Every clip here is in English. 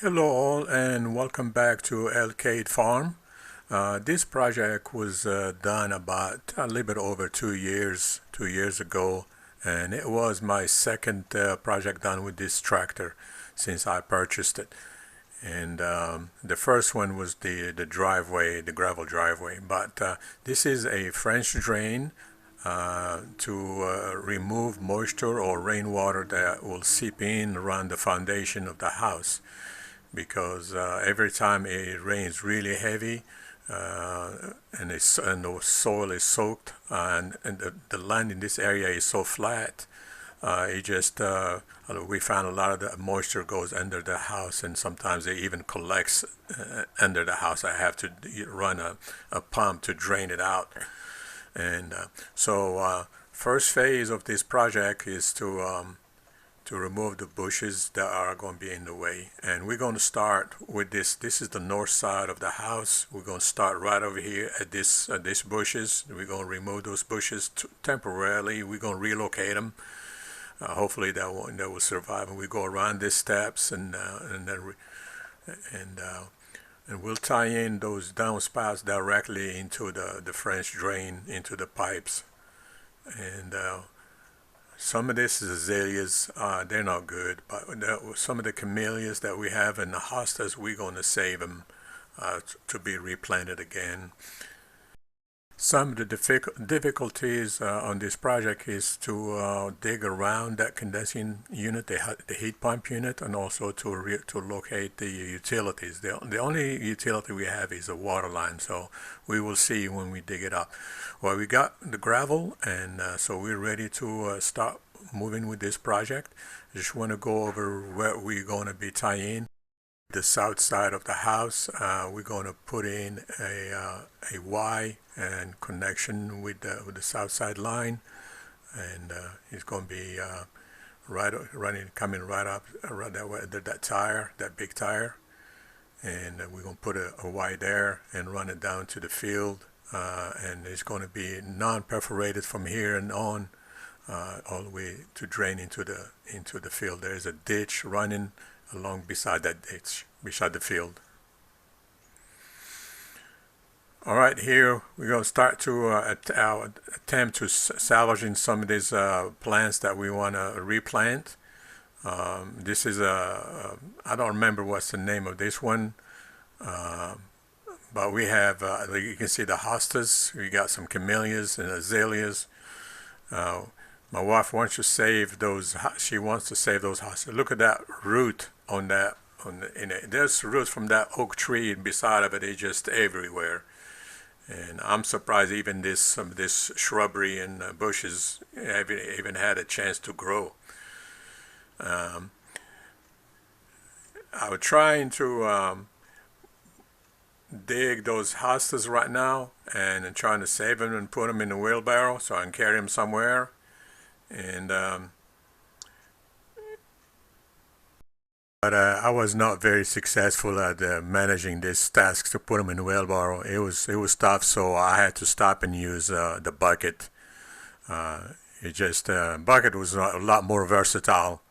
Hello all and welcome back to CuYd Farm. This project was done about a little bit over 2 years ago, and it was my second project done with this tractor since I purchased it. And the first one was the driveway, the gravel driveway, but this is a French drain to remove moisture or rainwater that will seep in around the foundation of the house, because every time it rains really heavy and the soil is soaked and the land in this area is so flat, it just we found a lot of the moisture goes under the house, and sometimes it even collects under the house. I have to run a pump to drain it out. And so first phase of this project is to remove the bushes that are going to be in the way. And we're going to start with this. This is the north side of the house. We're going to start right over here at these bushes. We're going to remove those bushes temporarily. We're going to relocate them. Hopefully that will survive. And we go around these steps and we'll tie in those downspouts directly into the French drain, into the pipes. And some of this is azaleas, they're not good, but some of the camellias that we have in the hostas, we're going to save them to be replanted again. Some of the difficulties on this project is to dig around that condensing unit, the heat pump unit, and also to locate the utilities. The only utility we have is a water line, so we will see when we dig it up. Well, we got the gravel, and so we're ready to start moving with this project. I just want to go over where we're going to be tying the south side of the house. We're going to put in a Y and connection with the south side line, and it's going to be coming right up around that tire, that big tire, and we're going to put a Y there and run it down to the field, and it's going to be non-perforated from here and on, all the way to drain into the field. There's a ditch running along beside that ditch, beside the field. All right, here we're going to start to attempt to salvaging some of these plants that we want to replant. This is I don't remember what's the name of this one, but we have, you can see the hostas. We got some camellias and azaleas. My wife wants to save those. She wants to save those hostas. Look at that root on that. There's roots from that oak tree, and beside of it, it's just everywhere. And I'm surprised even some of this shrubbery and bushes haven't even had a chance to grow. I was trying to dig those hostas right now, and trying to save them and put them in the wheelbarrow so I can carry them somewhere. And but I was not very successful at managing this task to put them in the wheelbarrow. It was tough, so I had to stop and use the bucket. Bucket was a lot more versatile.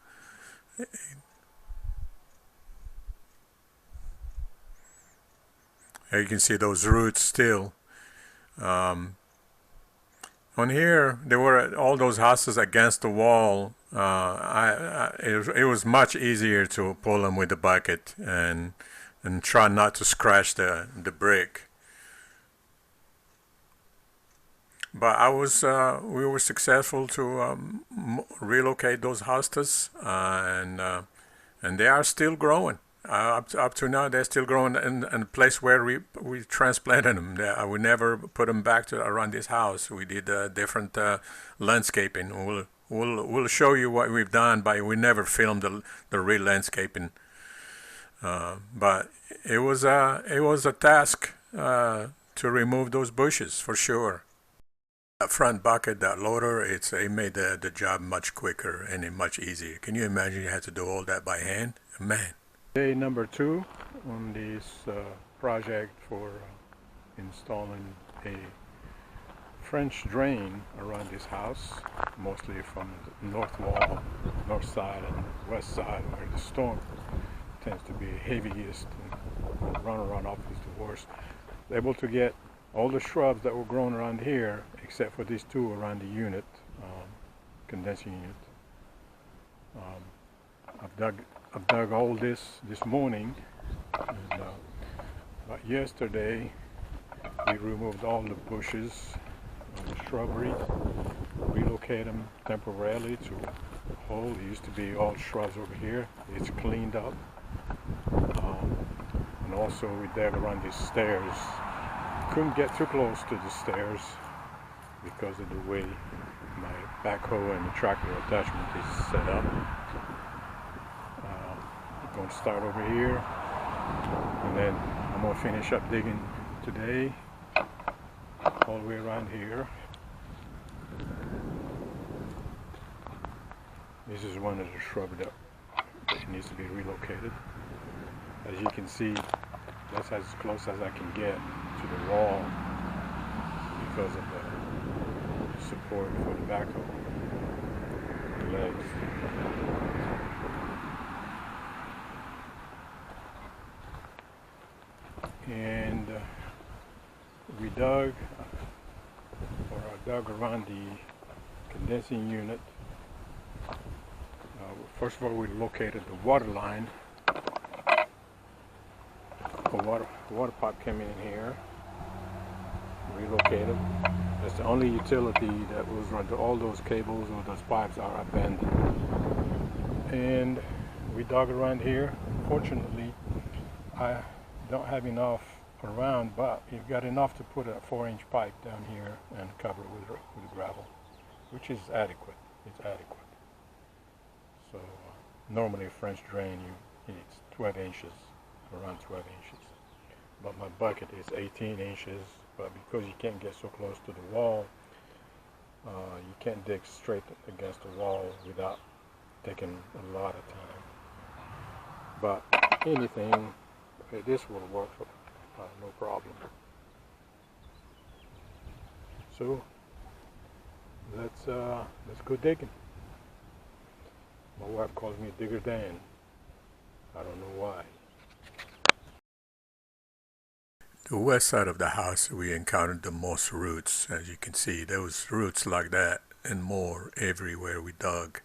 Here you can see those roots still. On here, there were all those houses against the wall. It was much easier to pull them with the bucket and try not to scratch the brick. But we were successful to relocate those hostas, and they are still growing. Up to now, they're still growing in the place where we transplanted them. We never put them back to around this house. We did different landscaping. We'll show you what we've done, but we never filmed the real landscaping. But it was a task to remove those bushes for sure. That front bucket, that loader, it made the job much quicker and much easier. Can you imagine you had to do all that by hand? Man. Day number 2 on this project for installing a French drain around this house, mostly from the north wall, north side and west side where the storm tends to be heaviest, and runoff is the worst. Able to get all the shrubs that were grown around here, except for these two around the unit, condensing unit. I've dug all this morning, and, but yesterday we removed all the bushes, the shrubbery, relocate them temporarily to a hole. It used to be all shrubs over here. It's cleaned up. And also we dug around these stairs. Couldn't get too close to the stairs because of the way my backhoe and the tractor attachment is set up. I'm going to start over here, and then I'm going to finish up digging today all the way around here. This is one of the shrubs that needs to be relocated. As you can see, that's as close as I can get to the wall because of the support for the backhoe, the legs. And we dug, or I dug around the condensing unit. First of all, we located the water line. The water pipe came in here, relocated. That's the only utility that was run to all those cables or those pipes are abandoned. And we dug around here. Fortunately, I don't have enough around, but you've got enough to put a 4-inch pipe down here and cover it with gravel, which is adequate. It's adequate. So normally a French drain, you need 12 inches, around 12 inches. But my bucket is 18 inches, but because you can't get so close to the wall, you can't dig straight against the wall without taking a lot of time. But anything, this will work no problem. So let's go digging. My wife calls me Digger Dan. I don't know why. The west side of the house, we encountered the most roots. As you can see, there was roots like that and more everywhere we dug.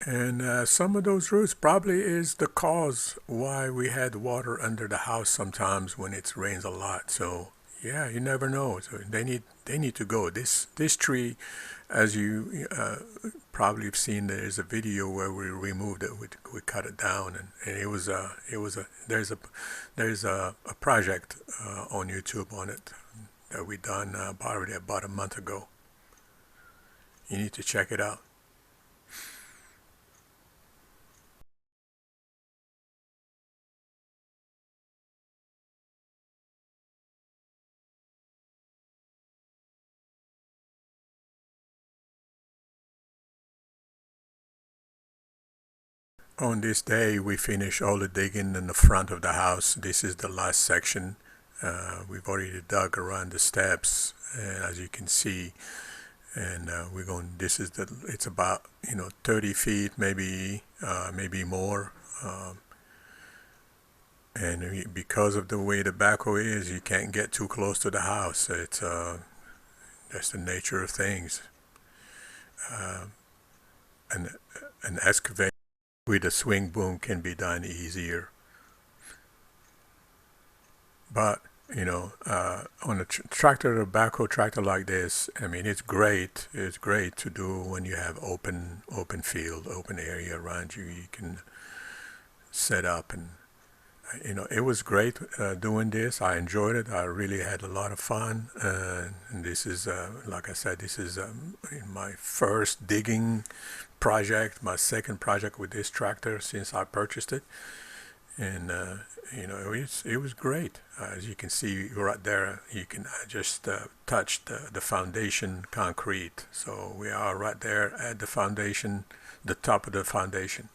And some of those roots probably is the cause why we had water under the house sometimes when it rains a lot. So yeah, you never know. So they need to go. This tree, as you probably have seen, there's a video where we removed it. We cut it down, and there's a project on YouTube on it that we done about a month ago. You need to check it out. On this day, we finished all the digging in the front of the house. This is the last section. We've already dug around the steps, as you can see. And we're going. It's about 30 feet, maybe more. And because of the way the backhoe is, you can't get too close to the house. It's that's the nature of things. An excavator with a swing boom can be done easier. But on a tractor, a backhoe tractor like this, I mean, it's great. It's great to do when you have open field, open area around you. You can set up, and it was great doing this. I enjoyed it. I really had a lot of fun. And this is, like I said, this is my first digging project, my second project with this tractor since I purchased it. And it was great. As you can see right there, you can just touch the foundation concrete. So we are right there at the foundation, the top of the foundation.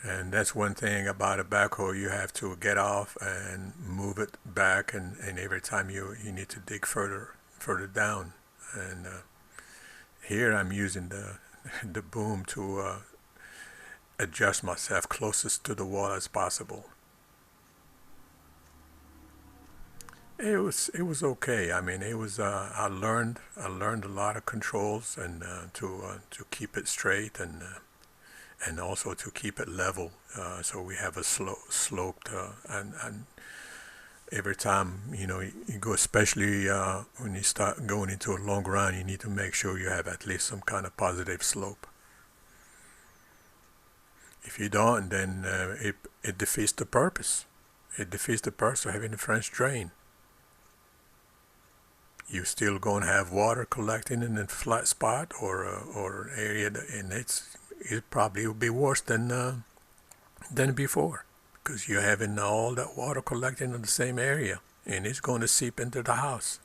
And that's one thing about a backhoe, you have to get off and move it back, and every time you need to dig further further down. And here I'm using the boom to adjust myself closest to the wall as possible. It was okay. I mean, it was I learned a lot of controls and to keep it straight and also to keep it level. So we have a sloped and every time you go, especially when you start going into a long run, you need to make sure you have at least some kind of positive slope. If you don't, then it defeats the purpose. It defeats the purpose of having a French drain. You still going to have water collecting in a flat spot or an area, and it probably will be worse than before, because you're having all that water collecting in the same area, and it's going to seep into the house.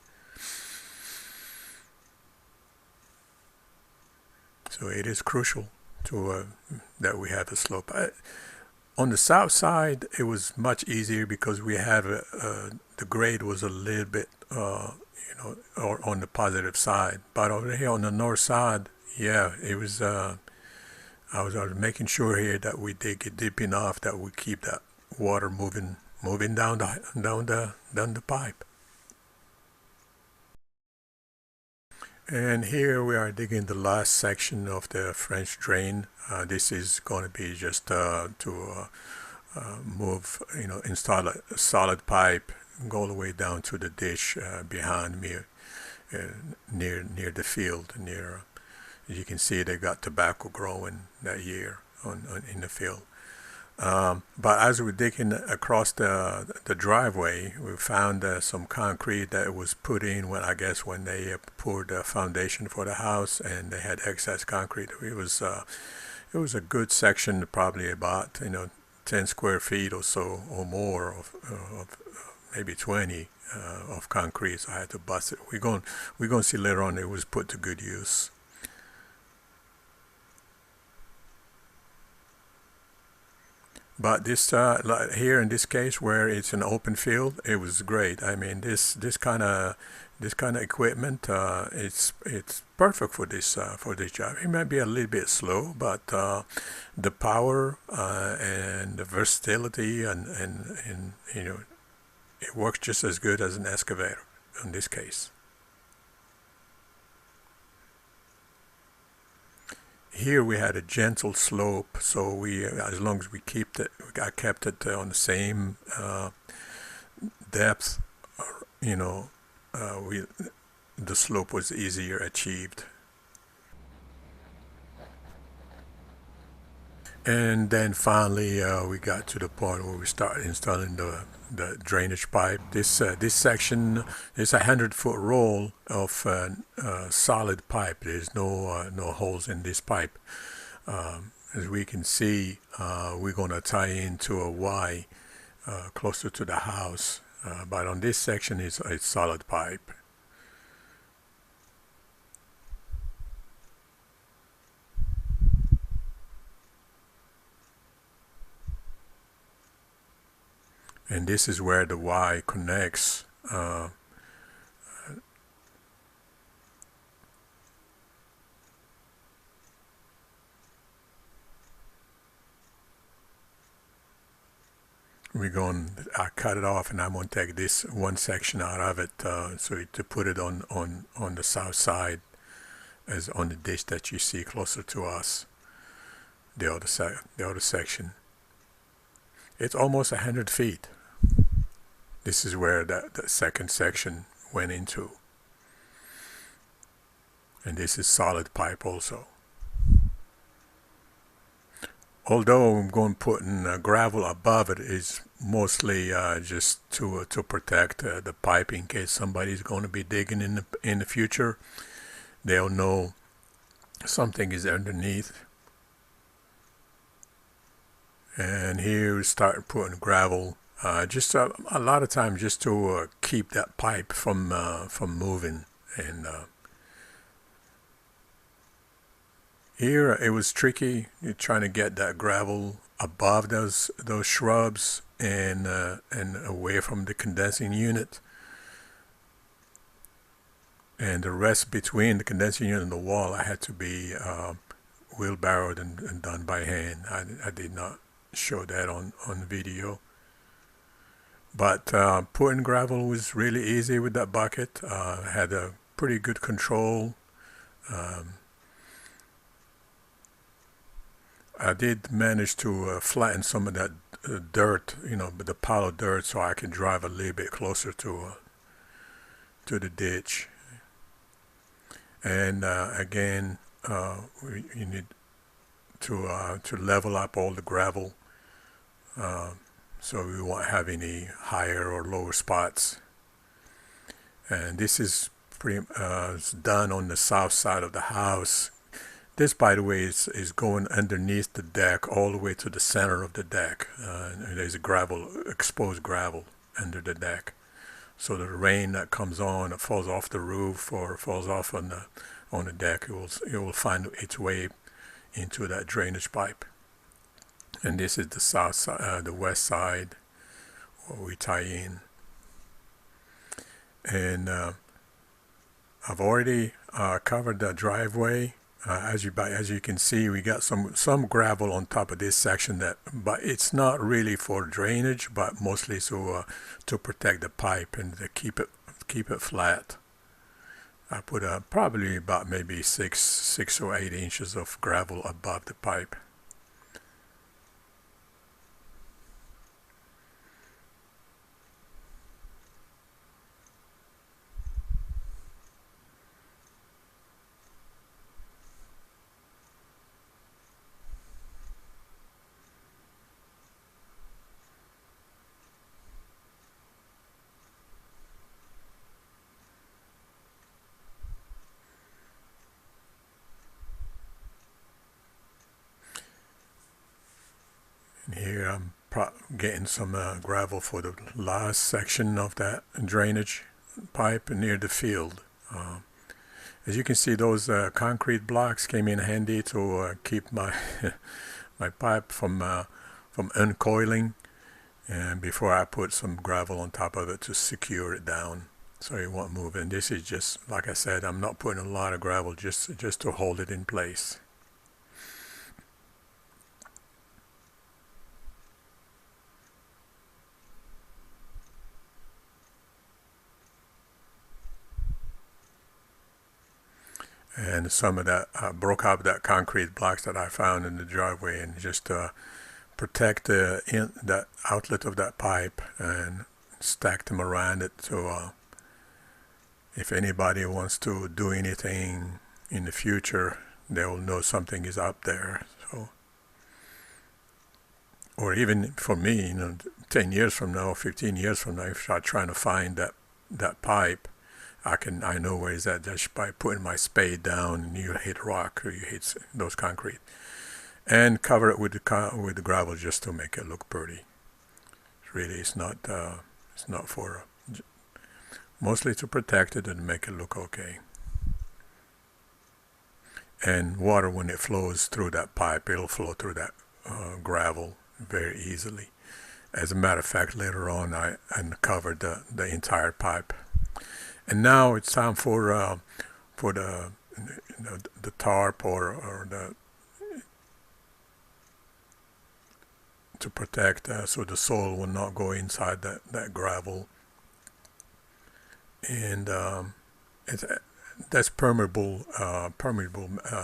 So it is crucial to that we have a slope. On the south side, it was much easier because we have the grade was a little bit or on the positive side. But over here on the north side, yeah, it was. I was making sure here that we dig it deep enough that we keep that water moving down the pipe. And here we are digging the last section of the French drain. This is going to be just to move, install a solid pipe, go all the way down to the ditch behind me, near the field. As you can see, they got tobacco growing that year in the field. But as we're digging across the driveway, we found some concrete that was put in when they poured the foundation for the house, and they had excess concrete. It was a good section, probably about 10 square feet or so or more of maybe 20 of concrete. So I had to bust it. We're going to see later on it was put to good use. But this here in this case, where it's an open field, it was great. I mean, this kind of equipment, it's perfect for this job. It might be a little bit slow, but the power and the versatility and it works just as good as an excavator in this case. Here we had a gentle slope, so as long as I kept it on the same depth, the slope was easier achieved. And then finally, we got to the point where we started installing the drainage pipe. This section is a 100-foot roll of solid pipe. There's no holes in this pipe. As we can see, we're going to tie into a Y closer to the house. But on this section, it's solid pipe. And this is where the Y connects. I cut it off, and I'm going to take this one section out of it so to put it on the south side, as on the ditch that you see closer to us, the other section. It's almost 100 feet. This is where the second section went into. And this is solid pipe also. Although I'm going to put in gravel above it, is mostly just to protect the pipe in case somebody's going to be digging in the future. They'll know something is underneath. And here we start putting gravel, just a lot of times just to keep that pipe from moving. And here it was tricky. You're trying to get that gravel above those shrubs and away from the condensing unit. and the rest between the condensing unit and the wall I had to be wheelbarrowed and done by hand. I did not show that on video. But putting gravel was really easy with that bucket. Had a pretty good control. I did manage to flatten some of that dirt, the pile of dirt, so I can drive a little bit closer to the ditch. And again, you need to level up all the gravel, so we won't have any higher or lower spots. And this is pretty done on the south side of the house. This, by the way, is going underneath the deck all the way to the center of the deck. There's exposed gravel under the deck. So the rain that comes on, it falls off the roof or falls off on the deck, it will find its way into that drainage pipe. And this is the south side, the west side, where we tie in. And I've already covered the driveway. As you can see, we got some gravel on top of this section but it's not really for drainage, but mostly to protect the pipe and to keep it flat. I put probably about maybe 6 or 8 inches of gravel above the pipe. And here I'm getting some gravel for the last section of that drainage pipe near the field. As you can see, those concrete blocks came in handy to keep my my pipe from uncoiling, and before I put some gravel on top of it to secure it down so it won't move. And this is just, like I said, I'm not putting a lot of gravel, just to hold it in place. And some of that broke up that concrete blocks that I found in the driveway, and just protect that outlet of that pipe and stack them around it, so if anybody wants to do anything in the future, they will know something is up there. So, or even for me, 10 years from now, 15 years from now, if I start trying to find that pipe, I know where it's at just by putting my spade down, and you hit rock or you hit those concrete, and cover it with the gravel just to make it look pretty. Really, it's not for mostly to protect it and make it look okay. And water, when it flows through that pipe, it'll flow through that gravel very easily. As a matter of fact, later on I uncovered the entire pipe. And now it's time for the tarp or to protect, so the soil will not go inside that gravel. And that's permeable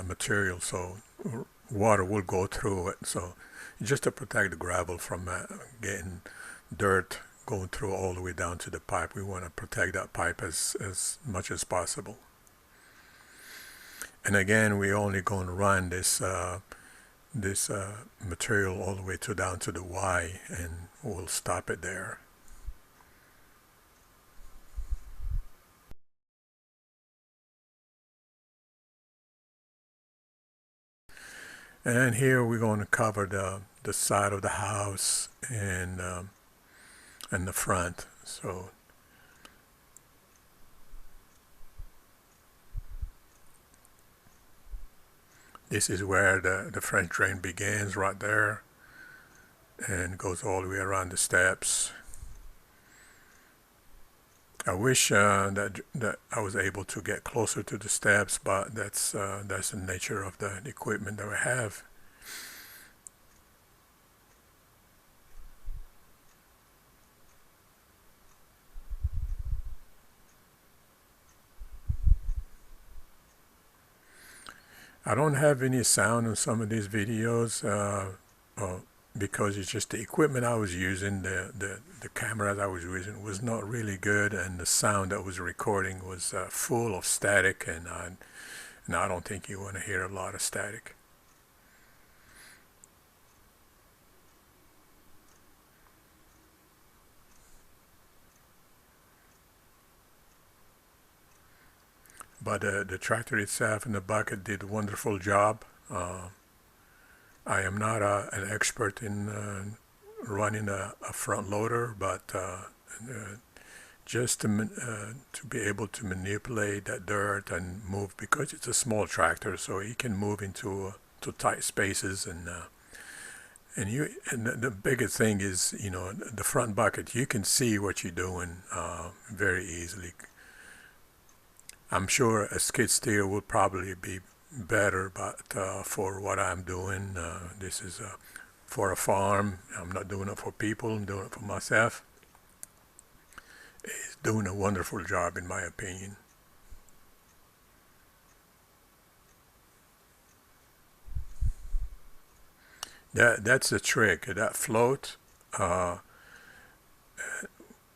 material, so water will go through it. So just to protect the gravel from getting dirt going through all the way down to the pipe, we want to protect that pipe as much as possible. And again, we're only going to run this material all the way down to the Y, and we'll stop it there. And here we're going to cover the side of the house and the front. So this is where the French drain begins, right there, and goes all the way around the steps. I wish that I was able to get closer to the steps, but that's the nature of the equipment that we have. I don't have any sound in some of these videos because it's just the equipment I was using, the cameras I was using was not really good, and the sound that was recording was full of static, and I don't think you want to hear a lot of static. But the tractor itself and the bucket did a wonderful job. I am not an expert in running a front loader, but just to be able to manipulate that dirt and move, because it's a small tractor, so he can move into to tight spaces, and the biggest thing is, the front bucket, you can see what you're doing very easily. I'm sure a skid steer would probably be better, but for what I'm doing, this is for a farm. I'm not doing it for people, I'm doing it for myself. It's doing a wonderful job, in my opinion. That's the trick. That float, uh,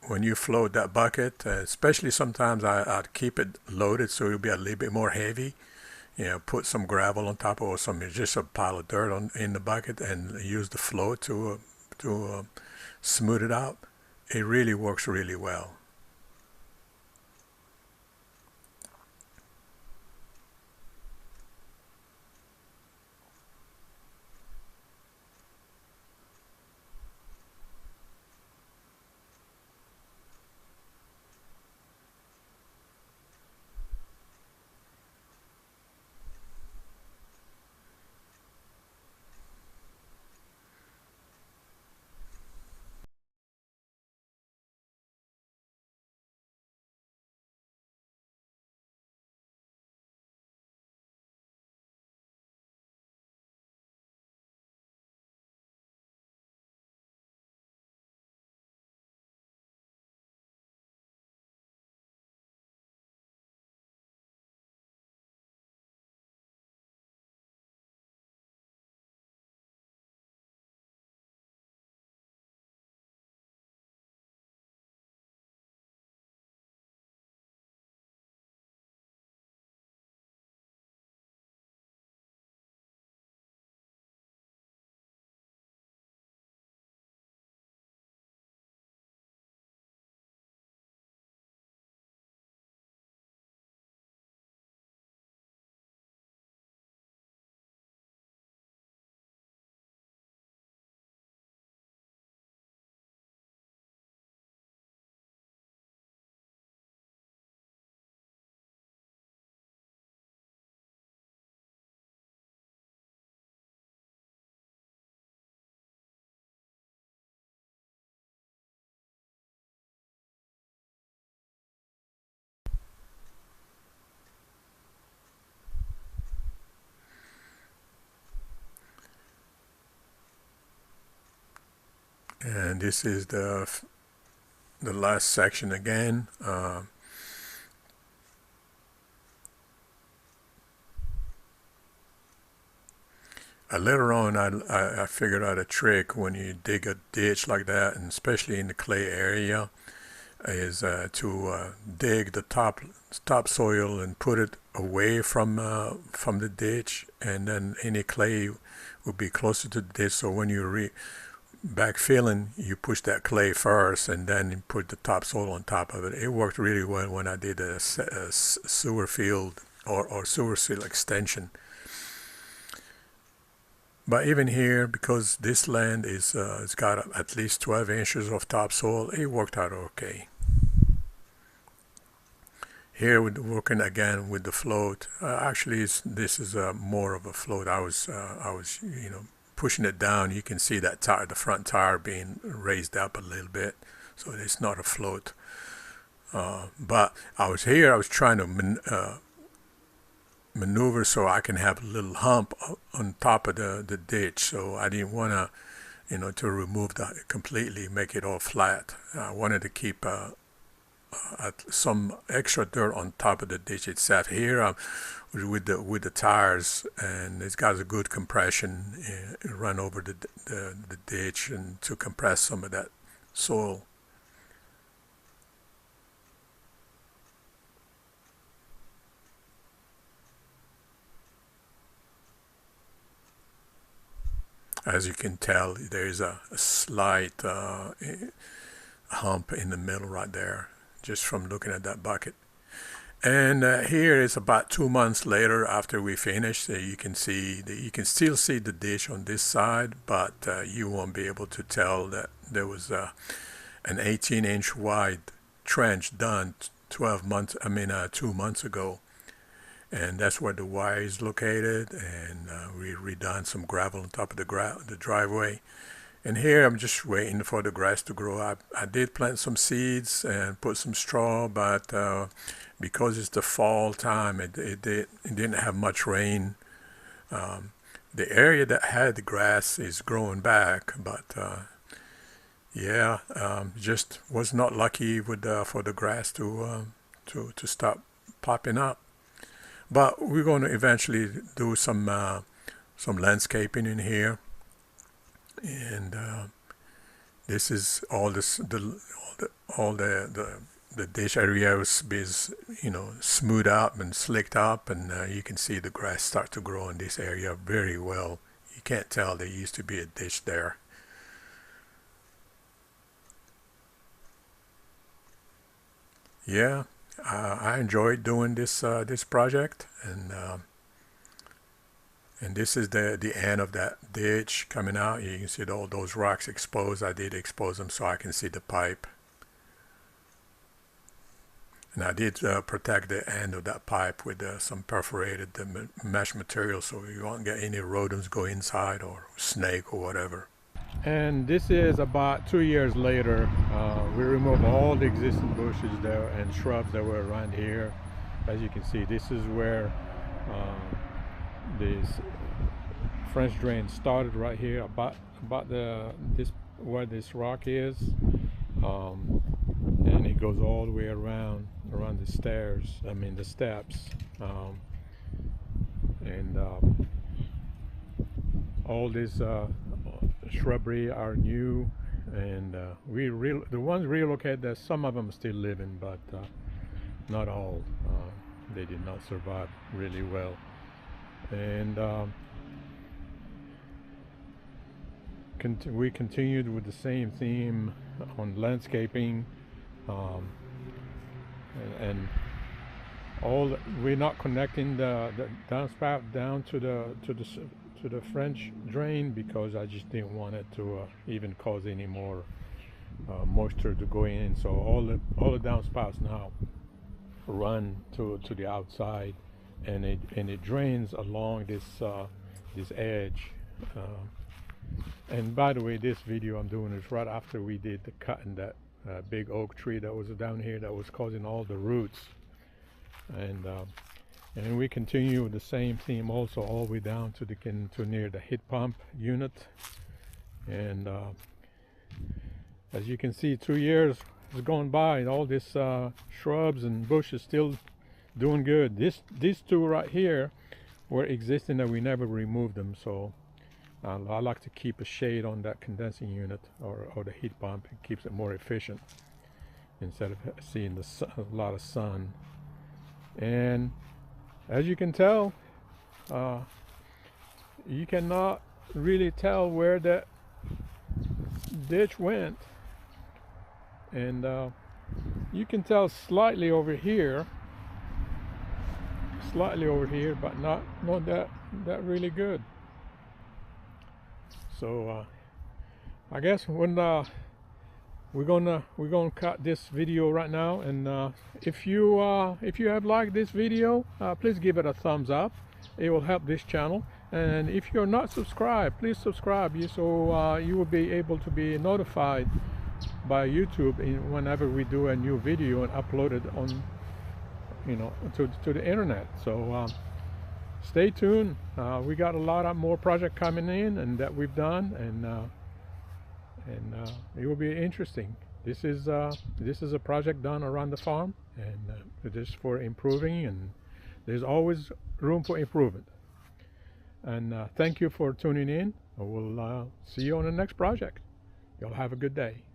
when you float that bucket, especially sometimes I'd keep it loaded so it'll be a little bit more heavy. Put some gravel on top, or some just a pile of dirt in the bucket, and use the float to smooth it out. It really works really well. And this is the last section again. Later on, I figured out a trick when you dig a ditch like that, and especially in the clay area, is to dig the topsoil and put it away from the ditch, and then any clay would be closer to the ditch. So when you backfilling, you push that clay first, and then you put the topsoil on top of it. It worked really well when I did a sewer field or sewer seal extension. But even here, because this land it's got at least 12 inches of topsoil, it worked out okay. Here, with working again with the float, actually this is more of a float. I was pushing it down. You can see that tire, the front tire, being raised up a little bit, so it's not a float. But I was trying to maneuver so I can have a little hump on top of the ditch. So I didn't want to, to remove completely, make it all flat. I wanted to keep some extra dirt on top of the ditch itself. Here with the tires, and it's got a good compression, run over the ditch and to compress some of that soil. As you can tell, there's a slight hump in the middle right there, just from looking at that bucket. And here is about 2 months later after we finished. You can still see the ditch on this side, but you won't be able to tell that there was an 18-inch wide trench done 2 months ago. And that's where the Y is located, and we redone some gravel on top of the driveway. And here I'm just waiting for the grass to grow. I did plant some seeds and put some straw, but because it's the fall time, it didn't have much rain. The area that had the grass is growing back, but just was not lucky for the grass to stop popping up. But we're going to eventually do some landscaping in here, and this is all the ditch area is smoothed out and slicked up, and you can see the grass start to grow in this area very well. You can't tell there used to be a ditch there. Yeah. I enjoyed doing this project, and this is the end of that ditch coming out. You can see all those rocks exposed. I did expose them so I can see the pipe, and I did protect the end of that pipe with some perforated mesh material so you won't get any rodents go inside or snake or whatever. And this is about 2 years later. We removed all the existing bushes there and shrubs that were around here. As you can see, this is where this French drain started, right here, about where this rock is, and it goes all the way around the stairs. The steps, and all this shrubbery are new, and the ones relocated there, some of them still living, but not all. They did not survive really well. And we continued with the same theme on landscaping, and we're not connecting the downspout down to the French drain because I just didn't want it to even cause any more moisture to go in. So all the downspouts now run to the outside, and it drains along this edge. And by the way, this video I'm doing is right after we did the cutting that big oak tree that was down here that was causing all the roots. And we continue with the same theme also all the way down to near the heat pump unit. And as you can see, 2 years has gone by, and all this shrubs and bushes still doing good. These two right here were existing and we never removed them, so I like to keep a shade on that condensing unit or the heat pump. It keeps it more efficient instead of seeing a lot of sun. And as you can tell, you cannot really tell where that ditch went, and you can tell slightly over here, but not that really good. So I guess when we're gonna cut this video right now, and if you have liked this video, please give it a thumbs up. It will help this channel. And if you're not subscribed, please subscribe so you will be able to be notified by YouTube whenever we do a new video and upload it on, to the internet. So stay tuned. We got a lot of more projects coming in and that we've done, and it will be interesting. This is a project done around the farm, and just for improving, and there's always room for improvement. And thank you for tuning in. We'll see you on the next project. Y'all have a good day.